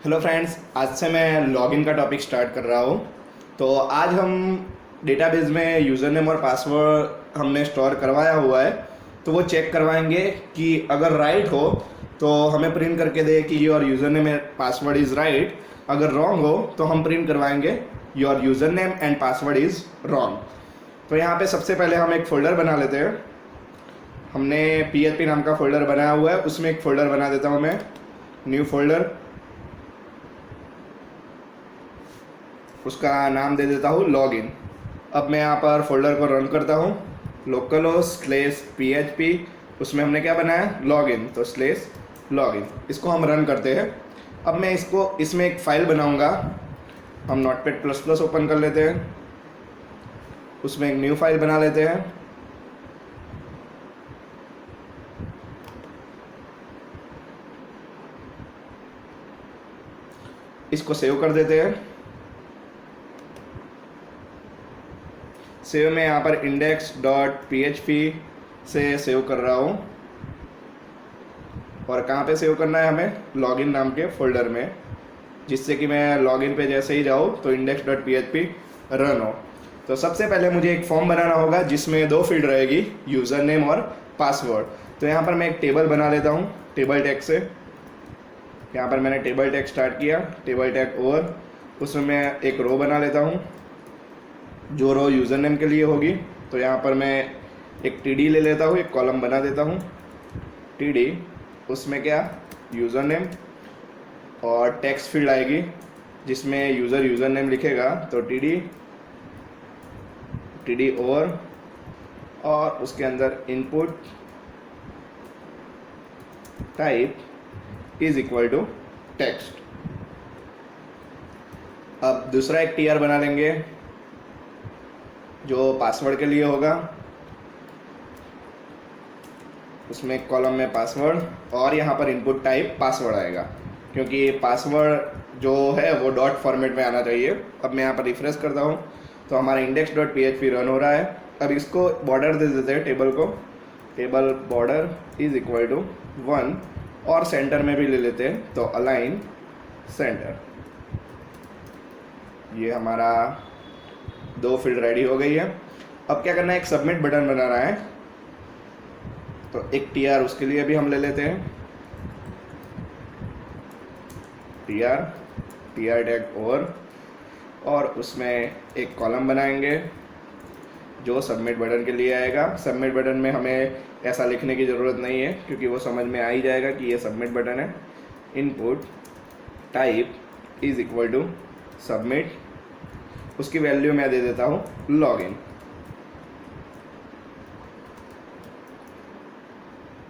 Hello friends, आज से मैं लॉगिन का टॉपिक स्टार्ट कर रहा हूँ। तो आज हम डेटाबेस में यूज़र नेम और पासवर्ड हमने स्टोर करवाया हुआ है, तो वो चेक करवाएंगे कि अगर राइट हो तो हमें प्रिंट करके दे कि your user name and password is right. अगर रॉन्ग हो तो हम प्रिंट करवाएंगे your user name and password is wrong. तो यहाँ पे सबसे पहले हम एक फ़ोल्डर बना लेते हैं। हमने PHP नाम का फ़ोल्डर बनाया हुआ है, उसमें एक फ़ोल्डर बना देता हूँ मैं, न्यू फोल्डर। उसका नाम दे देता हूँ लॉगिन। अब मैं यहाँ पर फोल्डर को रन करता हूँ, localhost/php। उसमें हमने क्या बनाया, लॉगिन, तो /लॉगिन। इसको हम रन करते हैं। अब मैं इसमें एक फ़ाइल बनाऊँगा। हम नोटपैड++ ओपन कर लेते हैं, उसमें एक न्यू फाइल बना लेते हैं। इसको सेव कर देते हैं। सेव में यहाँ पर index.php से सेव कर रहा हूँ। और कहाँ पे सेव करना है हमें, लॉगिन नाम के फोल्डर में, जिससे कि मैं लॉगिन पे जैसे ही जाऊँ तो index.php रन हो। तो सबसे पहले मुझे एक फॉर्म बनाना होगा जिसमें दो फील्ड रहेगी, यूज़र नेम और पासवर्ड। तो यहाँ पर मैं एक टेबल बना लेता हूँ टेबल टैग से। यहाँ पर मैंने टेबल टैग स्टार्ट किया, टेबल टैग ओवर। उसमें मैं एक रो बना लेता हूँ, जो रो यूज़र नेम के लिए होगी। तो यहाँ पर मैं एक TD ले लेता हूँ, एक कॉलम बना देता हूँ TD। उसमें क्या, यूज़र नेम और टेक्स्ट फील्ड आएगी जिसमें यूज़र नेम लिखेगा, तो TD ओवर। और उसके अंदर input type is equal to text. अब दूसरा एक TR बना लेंगे जो पासवर्ड के लिए होगा। उसमें एक कॉलम में पासवर्ड और यहाँ पर इनपुट टाइप पासवर्ड आएगा, क्योंकि पासवर्ड जो है वो डॉट फॉर्मेट में आना चाहिए। अब मैं यहाँ पर रिफ्रेश करता हूँ तो हमारा index.php रन हो रहा है। अब इसको बॉर्डर दे देते हैं टेबल को, table border is equal to 1। और सेंटर में भी ले लेते हैं, तो अलाइन सेंटर। ये हमारा दो फील्ड रेडी हो गई है। अब क्या करना है, एक सबमिट बटन बनाना है। तो एक TR उसके लिए भी हम ले लेते हैं, TR टैग ओवर। और उसमें एक कॉलम बनाएंगे जो सबमिट बटन के लिए आएगा। सबमिट बटन में हमें ऐसा लिखने की ज़रूरत नहीं है, क्योंकि वो समझ में आ ही जाएगा कि ये सबमिट बटन है। Input type is equal to submit. उसकी वैल्यू मैं दे देता हूँ लॉगिन।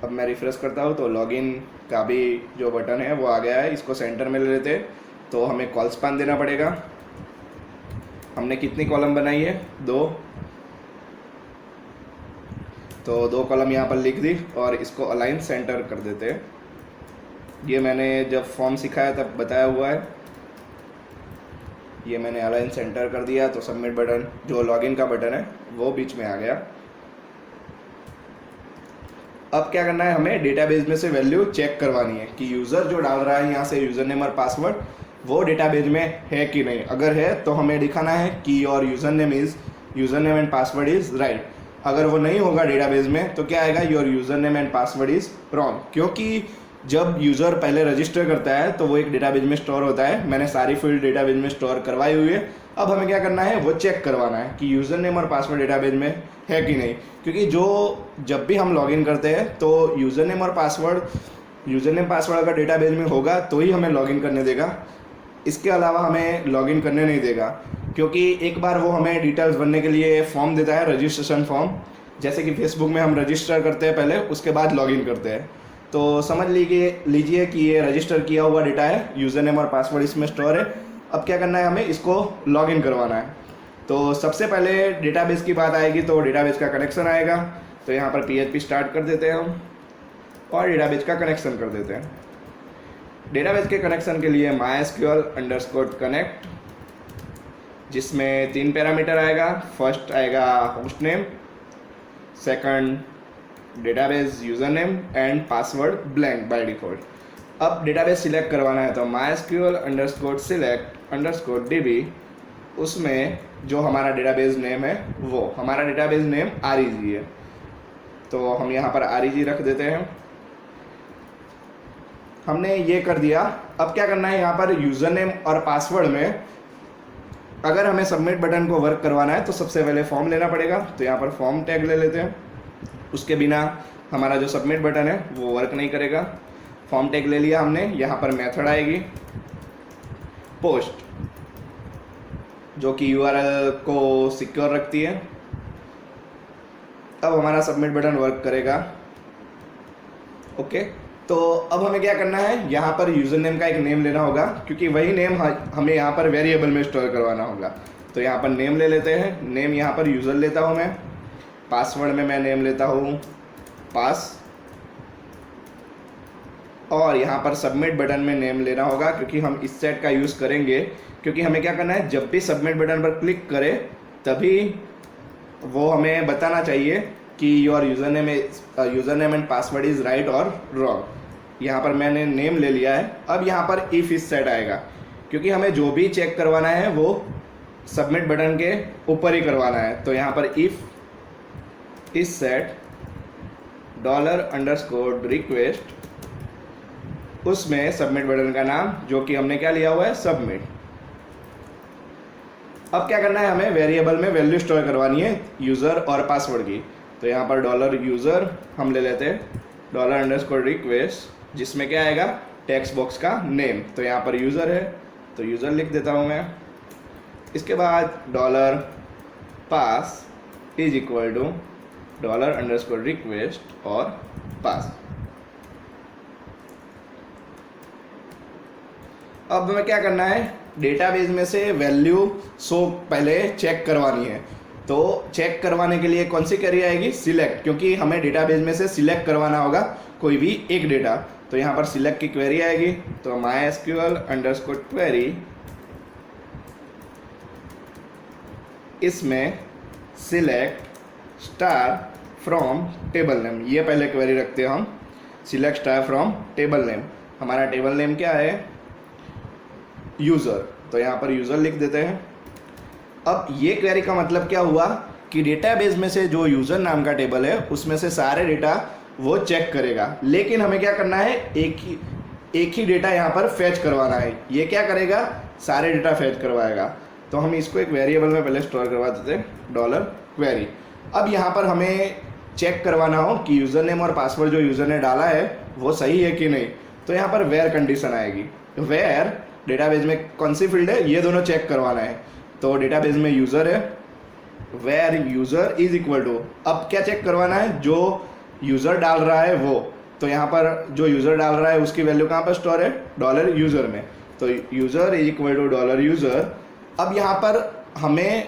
अब मैं रिफ्रेश करता हूँ तो लॉगिन का भी जो बटन है वो आ गया है। इसको सेंटर में ले लेते हैं, तो हमें कॉल स्पान देना पड़ेगा। हमने कितनी कॉलम बनाई है, 2। तो 2 कॉलम यहाँ पर लिख दी और इसको अलाइन सेंटर कर देते हैं। ये मैंने जब फॉर्म सिखाया तब बताया हुआ है। ये मैंने अलाइन सेंटर कर दिया, तो सबमिट बटन जो लॉगिन का बटन है वो बीच में आ गया। अब क्या करना है, हमें डेटाबेस में से वैल्यू चेक करवानी है कि यूज़र जो डाल रहा है यहाँ से यूज़र नेम और पासवर्ड, वो डेटाबेस में है कि नहीं। अगर है तो हमें दिखाना है कि your user name and password is right. अगर वो नहीं होगा डेटाबेस में तो क्या आएगा, your user name and password is wrong. क्योंकि जब यूज़र पहले रजिस्टर करता है तो वो एक डेटाबेस में स्टोर होता है। मैंने सारी फील्ड डेटाबेस में स्टोर करवाई हुई है। अब हमें क्या करना है, वो चेक करवाना है कि यूज़र नेम और पासवर्ड डेटाबेस में है कि नहीं। क्योंकि जब भी हम लॉगिन करते हैं तो यूज़र नेम पासवर्ड अगर डेटाबेस में होगा तो ही हमें लॉगिन करने देगा। इसके अलावा हमें लॉगिन करने नहीं देगा, क्योंकि एक बार वो हमें डिटेल्स भरने के लिए फॉर्म देता है, रजिस्ट्रेशन फॉर्म। जैसे कि फेसबुक में हम रजिस्टर करते हैं पहले, उसके बाद लॉगिन करते हैं। तो समझ लीजिए कि ये रजिस्टर किया हुआ डेटा है, यूज़र नेम और पासवर्ड इसमें स्टोर है। अब क्या करना है, हमें इसको लॉगिन करवाना है। तो सबसे पहले डेटाबेस की बात आएगी, तो डेटाबेस का कनेक्शन आएगा। तो यहाँ पर PHP स्टार्ट कर देते हैं हम और डेटाबेस का कनेक्शन कर देते हैं। डेटाबेस के कनेक्शन के लिए MySQL_connect, जिसमें 3 पैरामीटर आएगा। फर्स्ट आएगा host name, second database user name and password blank by default. अब डेटाबेस सिलेक्ट करवाना है तो MySQL underscore select underscore DB, उसमें जो हमारा डेटाबेस नेम है वो हमारा डेटाबेस नेम REG है, तो हम यहाँ पर REG रख देते हैं। हमने ये कर दिया। अब क्या करना है, यहाँ पर यूज़र नेम और पासवर्ड में अगर हमें सबमिट बटन को वर्क करवाना है तो सबसे पहले फॉर्म लेना पड़ेगा, तो यहाँ पर फॉर्म टैग ले लेते हैं। उसके बिना हमारा जो सबमिट बटन है वो वर्क नहीं करेगा। फॉर्म टैग ले लिया हमने। यहाँ पर मेथड आएगी पोस्ट, जो कि URL को सिक्योर रखती है। अब हमारा सबमिट बटन वर्क करेगा। ओके, तो अब हमें क्या करना है, यहाँ पर यूज़र नेम का एक नेम लेना होगा, क्योंकि वही नेम हमें यहाँ पर वेरिएबल में स्टोर करवाना होगा। तो यहाँ पर नेम ले लेते हैं। नेम यहाँ पर यूज़र लेता हूँ मैं, पासवर्ड में मैं नेम लेता हूँ पास, और यहाँ पर सबमिट बटन में नेम लेना होगा, क्योंकि हम इस सेट का यूज़ करेंगे। क्योंकि हमें क्या करना है, जब भी सबमिट बटन पर क्लिक करें तभी वो हमें बताना चाहिए कि your user name and password is right और रॉन्ग। यहाँ पर मैंने नेम ले लिया है। अब यहाँ पर इफ़ इस सेट आएगा, क्योंकि हमें जो भी चेक करवाना है वो सबमिट बटन के ऊपर ही करवाना है। तो यहाँ पर इफ़ इस सेट $_request, उसमें सबमिट बटन का नाम जो कि हमने क्या लिया हुआ है, सबमिट। अब क्या करना है, हमें वेरिएबल में वैल्यू स्टोर करवानी है यूज़र और पासवर्ड की। तो यहाँ पर $यूज़र हम ले लेते हैं, $_request, जिसमें क्या आएगा, टेक्स्ट बॉक्स का नेम। तो यहाँ पर यूज़र है तो यूज़र लिख देता हूँ मैं। इसके बाद $pass is equal to $_request और पास। अब हमें क्या करना है, डेटाबेस में से वैल्यू पहले चेक करवानी है। तो चेक करवाने के लिए कौन सी क्वेरी आएगी, सिलेक्ट, क्योंकि हमें डेटाबेस में से सिलेक्ट करवाना होगा कोई भी एक डेटा। तो यहाँ पर सिलेक्ट की क्वेरी आएगी। तो MySQL अंडरस्कोर क्वेरी, इसमें select star from table name, ये पहले क्वेरी रखते हैं हम। Select star from table name, हमारा टेबल नेम क्या है, यूज़र। तो यहाँ पर यूज़र लिख देते हैं। अब ये क्वेरी का मतलब क्या हुआ कि डेटाबेस में से जो यूज़र नाम का टेबल है उसमें से सारे डेटा वो चेक करेगा, लेकिन हमें क्या करना है, एक ही डेटा यहाँ पर फैच करवाना है। ये क्या करेगा, सारे डेटा फैच करवाएगा। तो हम इसको एक वेरिएबल में पहले स्टोर करवा देते हैं, $query। अब यहाँ पर हमें चेक करवाना हो कि यूज़र नेम और पासवर्ड जो यूज़र ने डाला है वो सही है कि नहीं। तो यहाँ पर वेयर कंडीशन आएगी। वेयर डेटाबेस में कौन सी फील्ड है, ये दोनों चेक करवाना है। तो डेटाबेस में यूज़र है, where user is equal to, अब क्या चेक करवाना है, जो यूज़र डाल रहा है वो। तो यहाँ पर जो यूज़र डाल रहा है उसकी वैल्यू कहाँ पर स्टोर है, $यूज़र में। तो user is equal to $user. अब यहाँ पर हमें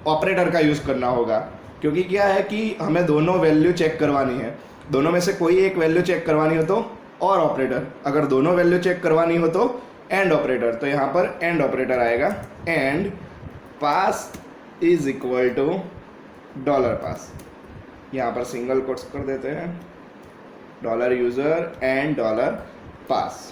ऑपरेटर का यूज़ करना होगा, क्योंकि क्या है कि हमें दोनों वैल्यू चेक करवानी है। दोनों में से कोई एक वैल्यू चेक करवानी हो तो और ऑपरेटर, अगर दोनों वैल्यू चेक करवानी हो तो एंड ऑपरेटर। तो यहाँ पर एंड ऑपरेटर आएगा, and pass is equal to $pass। यहाँ पर सिंगल कोट्स कर देते हैं, $यूज़र एंड $pass।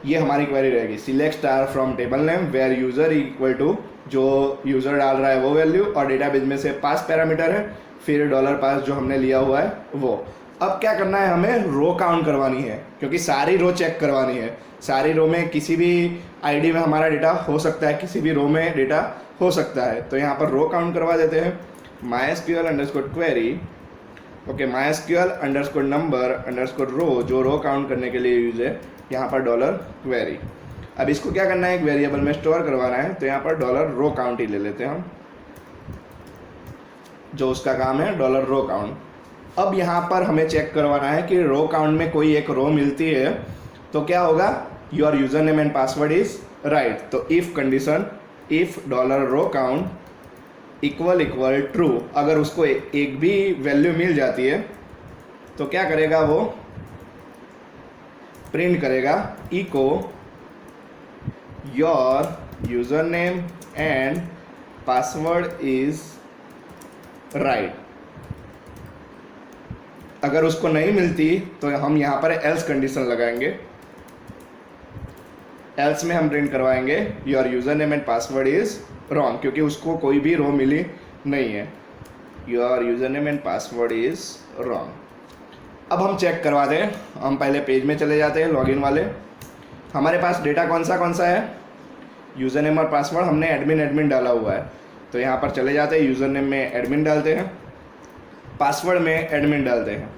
ये हमारी क्वेरी रहेगी। Select star from table name where user equal to, जो यूज़र डाल रहा है वो वैल्यू, और डेटाबेस में से पास पैरामीटर है, फिर $pass जो हमने लिया हुआ है वो। अब क्या करना है, हमें रो काउंट करवानी है, क्योंकि सारी रो चेक करवानी है। सारी रो में किसी भी आईडी में हमारा डेटा हो सकता है, किसी भी रो में डेटा हो सकता है। तो यहाँ पर रो काउंट करवा देते हैं। MySQL underscore query, okay, MySQL underscore number underscore row, जो रो काउंट करने के लिए यूज है, यहाँ पर $query। अब इसको क्या करना है, एक वेरिएबल में स्टोर करवाना है। तो यहाँ पर $रो काउंट ही ले लेते हैं हम, जो उसका काम है $रो काउंट। अब यहाँ पर हमें चेक करवाना है कि रो काउंट में कोई एक रो मिलती है तो क्या होगा, your user name and password is right. तो if condition, if $row count equal true, अगर उसको एक भी वैल्यू मिल जाती है तो क्या करेगा, वो प्रिंट करेगा echo your user name and password is right. अगर उसको नहीं मिलती तो हम यहाँ पर एल्स कंडीशन लगाएंगे, एल्स में हम प्रिंट करवाएंगे your user name and password is wrong, क्योंकि उसको कोई भी रो मिली नहीं है। Your user name and password is wrong. अब हम चेक करवाते हैं, हम पहले पेज में चले जाते हैं लॉगिन वाले। हमारे पास डेटा कौन सा है, यूज़र नेम और पासवर्ड हमने एडमिन डाला हुआ है, तो यहाँ पर चले जाते हैं, यूज़र नेम में एडमिन डालते हैं, पासवर्ड में एडमिन डालते हैं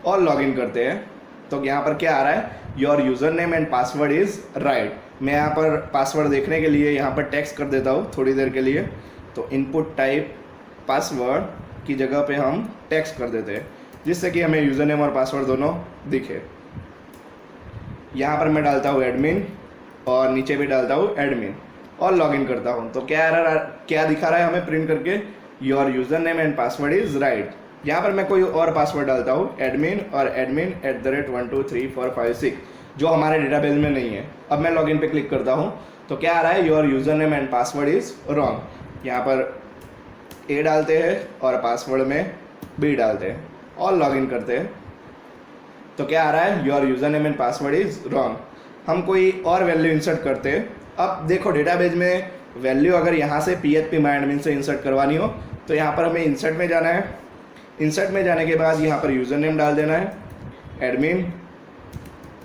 और लॉगिन करते हैं। तो यहाँ पर क्या आ रहा है, your user name and password is right. मैं यहाँ पर पासवर्ड देखने के लिए यहाँ पर टेक्स्ट कर देता हूँ थोड़ी देर के लिए, तो इनपुट टाइप पासवर्ड की जगह पे हम टेक्स्ट कर देते हैं, जिससे कि हमें यूज़र नेम और पासवर्ड दोनों दिखे। यहाँ पर मैं डालता हूँ एडमिन और नीचे भी डालता हूँ एडमिन और लॉगिन करता हूँ। तो क्या दिखा रहा है हमें प्रिंट करके, your user name and password is right. यहाँ पर मैं कोई और पासवर्ड डालता हूँ, एडमिन और एडमिन @12345 जो हमारे डेटाबेस में नहीं है। अब मैं लॉगिन पे क्लिक करता हूँ, तो क्या आ रहा है, your user name and password is wrong. यहाँ पर ए डालते हैं और पासवर्ड में बी डालते हैं और लॉगिन करते हैं, तो क्या आ रहा है, your user name and password is wrong. हम कोई और वैल्यू इंसर्ट करते हैं। अब देखो डेटाबेस में वैल्यू अगर यहाँ से PHP MyAdmin से इंसर्ट करवानी हो, तो यहाँ पर हमें इंसर्ट में जाना है। इंसर्ट में जाने के बाद यहाँ पर यूज़र नेम डाल देना है एडमिन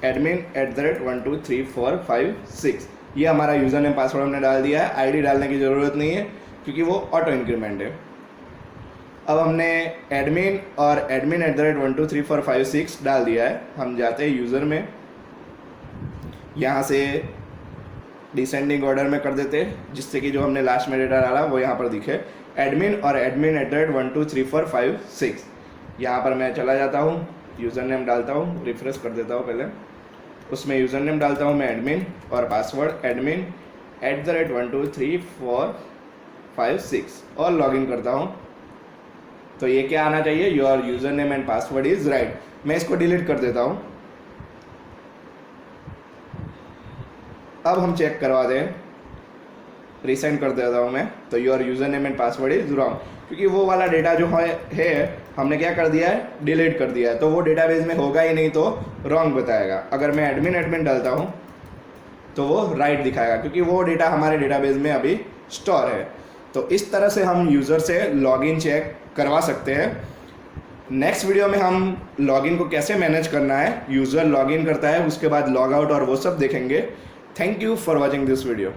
@12345 ये हमारा यूज़र नेम पासवर्ड हमने डाल दिया है। आईडी डालने की ज़रूरत नहीं है क्योंकि वो ऑटो इंक्रीमेंट है। अब हमने एडमिन और एडमिन @12345 डाल दिया है। हम जाते हैं यूज़र में, यहाँ से डिसेंडिंग ऑर्डर में कर देते हैं, जिससे कि जो हमने लास्ट में डेटा डाला वो यहाँ पर दिखे, एडमिन और एडमिन @12345। यहाँ पर मैं चला जाता हूँ, यूज़र नेम डालता हूँ, रिफ्रेश कर देता हूँ पहले, उसमें यूज़र नेम डालता हूँ मैं एडमिन और पासवर्ड एडमिन @12345 और लॉगिन करता हूँ। तो ये क्या आना चाहिए, your user name and password is right. मैं इसको डिलीट कर देता हूँ। अब हम चेक करवा दें, रीसेंड कर देता हूँ मैं, तो your user name and password is wrong, क्योंकि वो वाला डेटा जो है हमने क्या कर दिया है, डिलीट कर दिया है, तो वो डेटाबेस में होगा ही नहीं, तो रॉन्ग बताएगा। अगर मैं एडमिन डालता हूँ तो वो राइट दिखाएगा, क्योंकि वो डेटा हमारे डेटाबेस में अभी स्टोर है। तो इस तरह से हम यूज़र से लॉगिन चेक करवा सकते हैं। नेक्स्ट वीडियो में हम लॉगिन को कैसे मैनेज करना है, यूज़र लॉगिन करता है उसके बाद लॉग आउट और वो सब देखेंगे। Thank you for watching this video.